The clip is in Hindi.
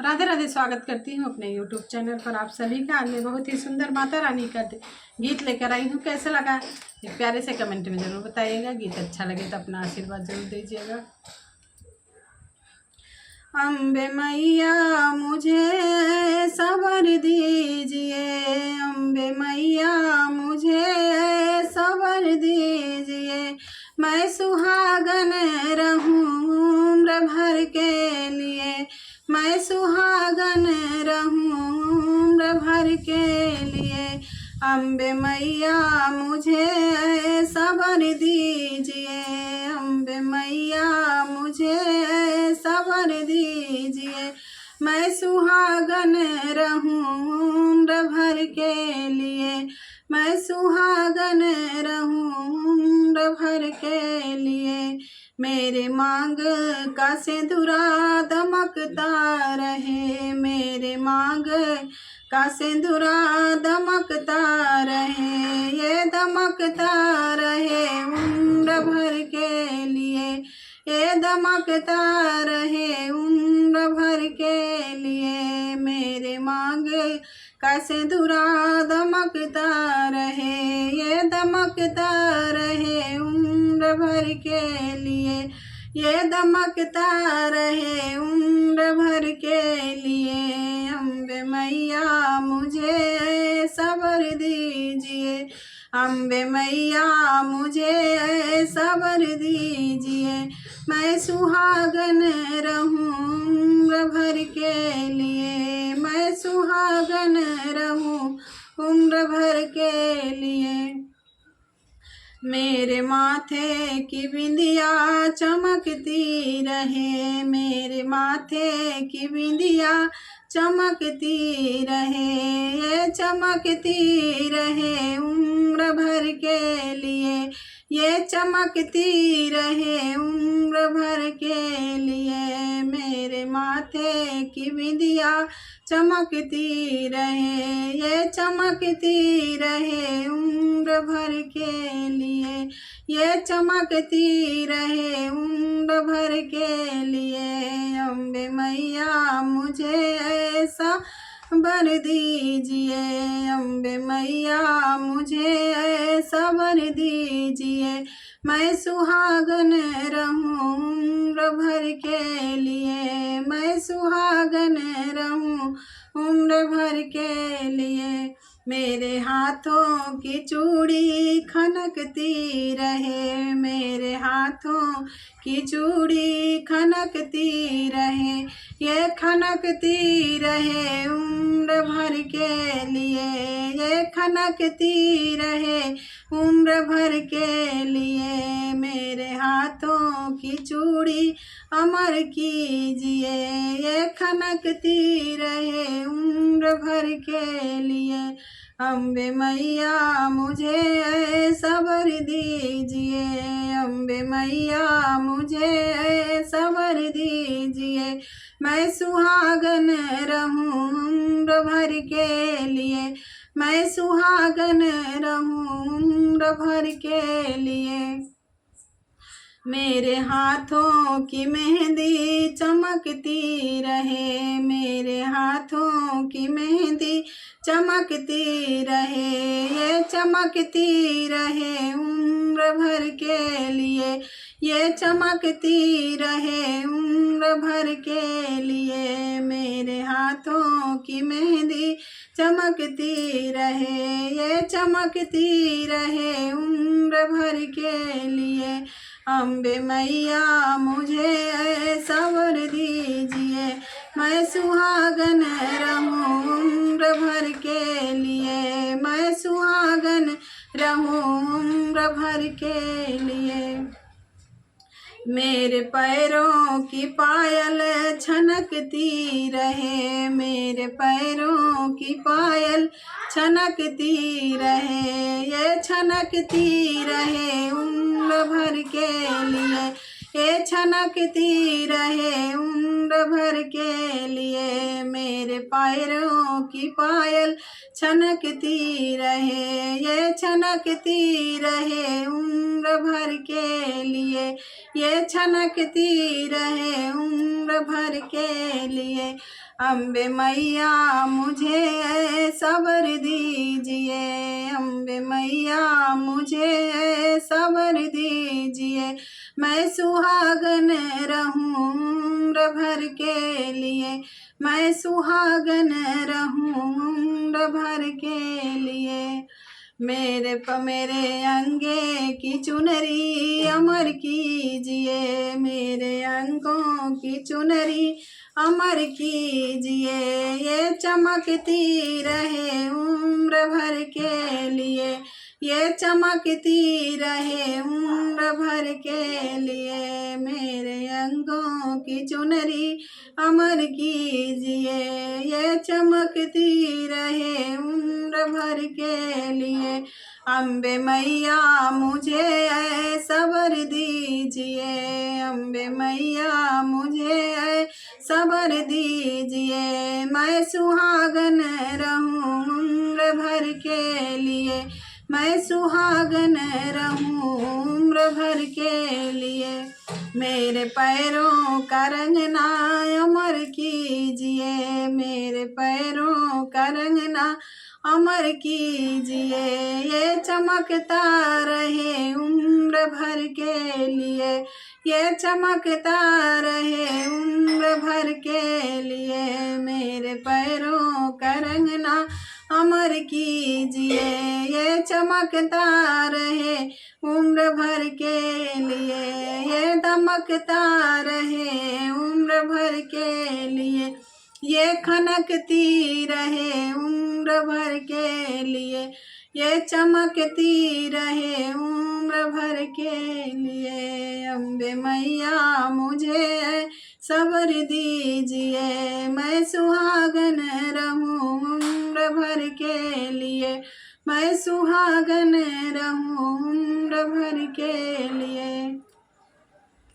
राधे राधे। स्वागत करती हूँ अपने YouTube चैनल पर आप सभी का। आज मैं बहुत ही सुंदर माता रानी का गीत लेकर आई हूँ। कैसा लगा एक प्यारे से कमेंट में ज़रूर बताइएगा। गीत अच्छा लगे तो अपना आशीर्वाद जरूर दीजिएगा। अम्बे मैया मुझे सबर दीजिए, अम्बे मैया मुझे सबर दीजिए। मैं सुहागन रहूं उम्र भर के लिए, मैं सुहागन रहूं उम्र भर के लिए। अम्बे मैया मुझे सबर दीजिए, अम्बे मैया मुझे सबर दीजिए। मैं सुहागन रहूं उम्र भर के लिए, मैं सुहागन रहूं उम्र भर के लिए। मेरे मांग का सिंदूरा दमकता रहे, मेरे मांग का सिंदूरा दमकता रहे, ये दमकता रहे उम्र भर के लिए, ये दमकता रहे उम्र भर के लिए। मेरे मांग का सिंदूरा दमकता रहे, ये दमकता रहे उम्र भर के लिए, ये दमकता रहे उम्र भर के लिए। अम्बे मैया मुझे सबर दीजिए, अम्बे मैया मुझे सबर दीजिए। मैं सुहागन रहूं उम्र भर के लिए, मैं सुहागन रहूं उम्र भर के लिए। मेरे माथे की बिंदिया चमकती रहे, मेरे माथे की बिंदिया चमकती रहे, ये चमकती रहे उम्र भर के लिए, ये चमकती रहे उम्र भर के लिए। मेरे माथे की बिंदिया चमकती रहे, ये चमकती रहे उम्र भर के लिए, ये चमकती रहे उम्र भर के लिए। अम्बे मैया मुझे ऐसा बर दीजिए, अम्बे मैया मुझे सबर दीजिए। मैं सुहागन रहूं उम्र भर के लिए, मैं सुहागन रहूं उम्र भर के लिए। मेरे हाथों की चूड़ी खनकती रहे, मेरे हाथों की चूड़ी खनकती रहे, ये खनकती रहे उम्र भर के लिए, ये खनकती रहे उम्र भर के लिए। मेरे हाथों की चूड़ी अमर कीजिए, ये खनकती रहे उम्र भर के लिए। अम्बे मैया मुझे सबर दीजिए, अम्बे मैया मुझे सबर दीजिए। मैं सुहागन रहूं उम्र भर के लिए, मैं सुहागन रहूं उम्र भर के लिए। मेरे हाथों की मेहंदी चमकती रहे, मेरे हाथों की मेहंदी चमकती रहे, ये चमकती रहे उम्र भर के लिए, ये चमकती रहे उम्र भर के लिए। मेरे हाथों की मेहंदी चमकती रहे, ये चमकती रहे उम्र भर के लिए। अम्बे मैया मुझे सबर दीजिए, मैं सुहागन रहूं उम्र भर के लिए, मैं सुहागन रहूं उम्र भर के लिए। मेरे पैरों की पायल छनकती रहे, मेरे पैरों की पायल छनकती रहे, ये छनकती रहे उम्र भर के लिए, ये छनकती रहे उम्र भर के लिए। मेरे पैरों की पायल छनकती रहे, ये छनकती रहे उम्र भर के लिए, ये छनकती रहे उम्र भर के लिए। अम्बे मैया मुझे सब्र दीजिए, अम्बे मैया मुझे सब्र दीजिए, मैं सुहागन रहूं उम्र भर के लिए, मैं सुहागन रहूं उम्र भर के लिए। मेरे अंगे की चुनरी अमर कीजिए, मेरे अंगों की चुनरी अमर कीजिए, ये चमकती रहे उम्र भर के लिए, ये चमकती रहे उम्र भर के लिए। मेरे अंगों की चुनरी अमर कीजिए, ये चमकती रहे उम्र भर के लिए। अम्बे मैया मुझे सब्र दीजिए, अम्बे मैया मुझे सब्र दीजिए, मैं सुहागन रहूं उम्र भर के लिए, मैं सुहागन रहूं उम्र भर के लिए। मेरे पैरों का रंगना अमर कीजिए, मेरे पैरों का रंगना अमर कीजिए, ये चमकता रहे उम्र भर के लिए, ये चमकता रहे उम्र भर के लिए। मेरे पैरों का रंगना अमर कीजिए, ये चमकता रहे उम्र भर के लिए, ये दमकता रहे उम्र भर के लिए, ये खनकती रहे उम्र भर के लिए, ये चमकती रहे उम्र भर के लिए। अम्बे मैया मुझे सब्र दीजिए, मैं सुहागन रहूं उम्र भर के लिए, मैं सुहागन रहूं उम्र भर के लिए।